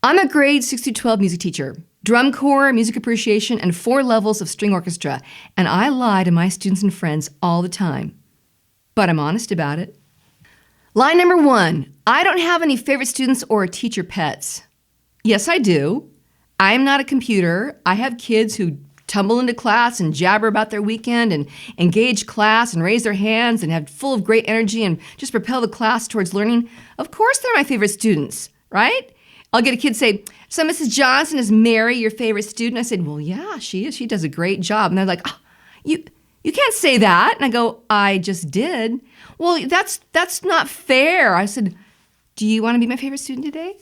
I'm a grade 6 through 12 music teacher, drum corps, music appreciation, and 4 levels of string orchestra, and I lie to my students and friends all the time. But I'm honest about it. Lie number 1, I don't have any favorite students or teacher pets. Yes, I do. I'm not a computer. I have kids who tumble into class and jabber about their weekend and engage class and raise their hands and have full of great energy and just propel the class towards learning. Of course they're my favorite students, right? I'll get a kid say, so Mrs. Johnson, is Mary your favorite student? I said, well, yeah, she is. She does a great job. And they're like, oh, you can't say that. And I go, I just did. Well, that's not fair. I said, do you want to be my favorite student today?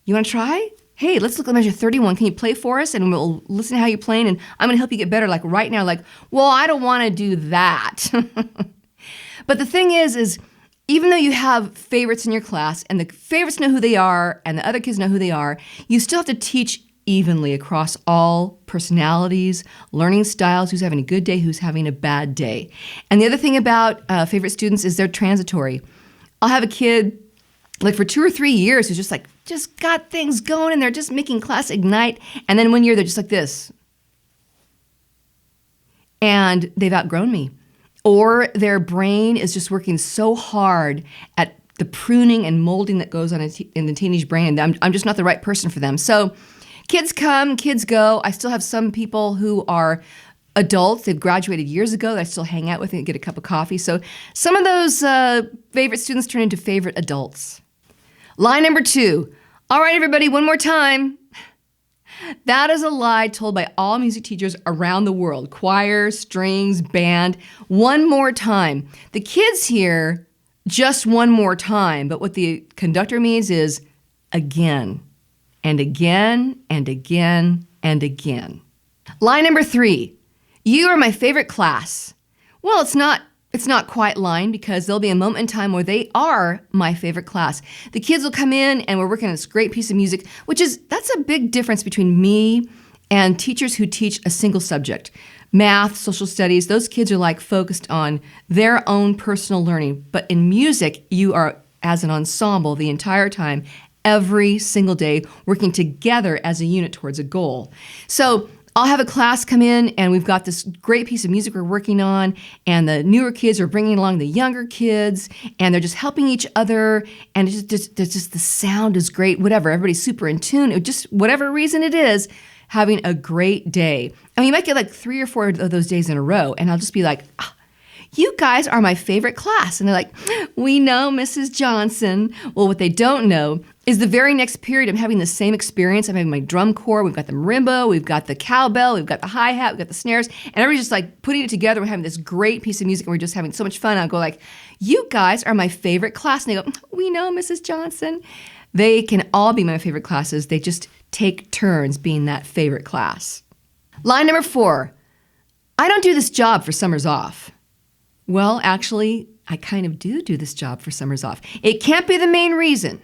You want to try? Hey, let's look at measure 31. Can you play for us? And we'll listen to how you're playing, and I'm going to help you get better, like right now. Like, well, I don't want to do that. But the thing is even though you have favorites in your class, and the favorites know who they are, and the other kids know who they are, you still have to teach evenly across all personalities, learning styles, who's having a good day, who's having a bad day. And the other thing about favorite students is they're transitory. I'll have a kid like for 2 or 3 years who's just got things going and they're just making class ignite. And then one year they're just like this. And they've outgrown me. Or their brain is just working so hard at the pruning and molding that goes on in the teenage brain. I'm just not the right person for them. So kids come, kids go. I still have some people who are adults. They've graduated years ago that I still hang out with and get a cup of coffee. So some of those favorite students turn into favorite adults. Lie number 2. All right, everybody, one more time. That is a lie told by all music teachers around the world. Choir, strings, band. One more time. The kids hear just one more time, but what the conductor means is again, and again, and again, and again. Lie number 3. You are my favorite class. Well, it's not quite lying, because there'll be a moment in time where they are my favorite class. The kids will come in and we're working on this great piece of music, that's a big difference between me and teachers who teach a single subject. Math, social studies, those kids are like focused on their own personal learning. But in music, you are as an ensemble the entire time, every single day, working together as a unit towards a goal. So I'll have a class come in and we've got this great piece of music we're working on, and the newer kids are bringing along the younger kids, and they're just helping each other, and it's just the sound is great, whatever, everybody's super in tune, just whatever reason it is, having a great day. I mean, you might get like 3 or 4 of those days in a row, and I'll just be like, oh, you guys are my favorite class. And they're like, we know, Mrs. Johnson. Well, what they don't know is the very next period I'm having the same experience. I'm having my drum corps, we've got the marimba, we've got the cowbell, we've got the hi-hat, we've got the snares, and everybody's just like putting it together. We're having this great piece of music and we're just having so much fun. I'll go like, you guys are my favorite class. And they go, we know, Mrs. Johnson. They can all be my favorite classes. They just take turns being that favorite class. Line number 4, I don't do this job for summers off. Well, actually, I kind of do this job for summers off. It can't be the main reason.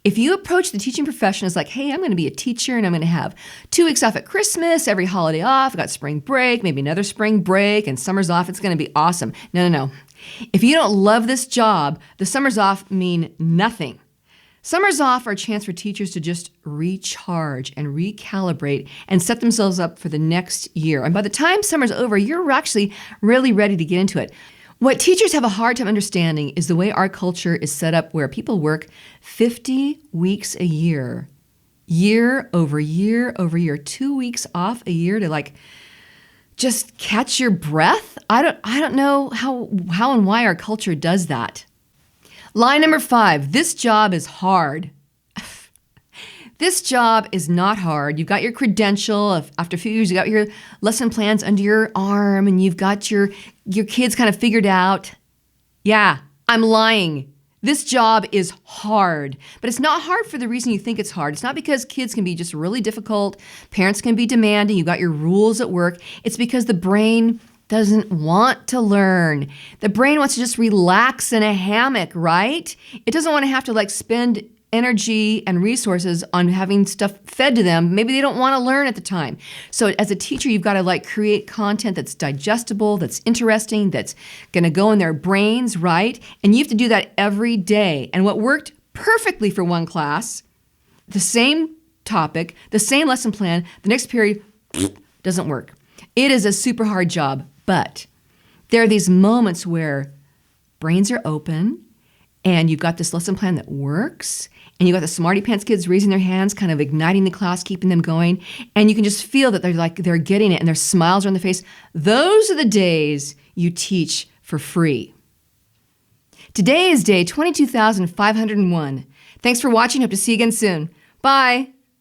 If you approach the teaching profession as like, hey, I'm going to be a teacher and I'm going to have 2 weeks off at Christmas, every holiday off, I've got spring break, maybe another spring break, and summer's off, it's going to be awesome. No. If you don't love this job, the summers off mean nothing. Summers off are a chance for teachers to just recharge and recalibrate and set themselves up for the next year. And by the time summer's over, you're actually really ready to get into it. What teachers have a hard time understanding is the way our culture is set up, where people work 50 weeks a year over year over year, 2 weeks off a year to like just catch your breath. I don't know how and why our culture does that. Line number 5, this job is hard. This job is not hard. You've got your credential. After a few years, you got your lesson plans under your arm, and you've got your kids kind of figured out. Yeah, I'm lying. This job is hard, but it's not hard for the reason you think it's hard. It's not because kids can be just really difficult, parents can be demanding, you've got your rules at work. It's because the brain doesn't want to learn. The brain wants to just relax in a hammock, right? It doesn't want to have to like spend energy and resources on having stuff fed to them. Maybe they don't want to learn at the time. So as a teacher, you've got to like create content that's digestible, that's interesting, that's going to go in their brains, right? And you have to do that every day. And what worked perfectly for one class the same topic, the same lesson plan, the next period doesn't work. It is a super hard job, but there are these moments where brains are open and you've got this lesson plan that works and you've got the smarty pants kids raising their hands, kind of igniting the class, keeping them going, and you can just feel that they're getting it and their smiles are on their face. Those are the days you teach for free. Today is day 22,501. Thanks for watching. Hope to see you again soon. Bye.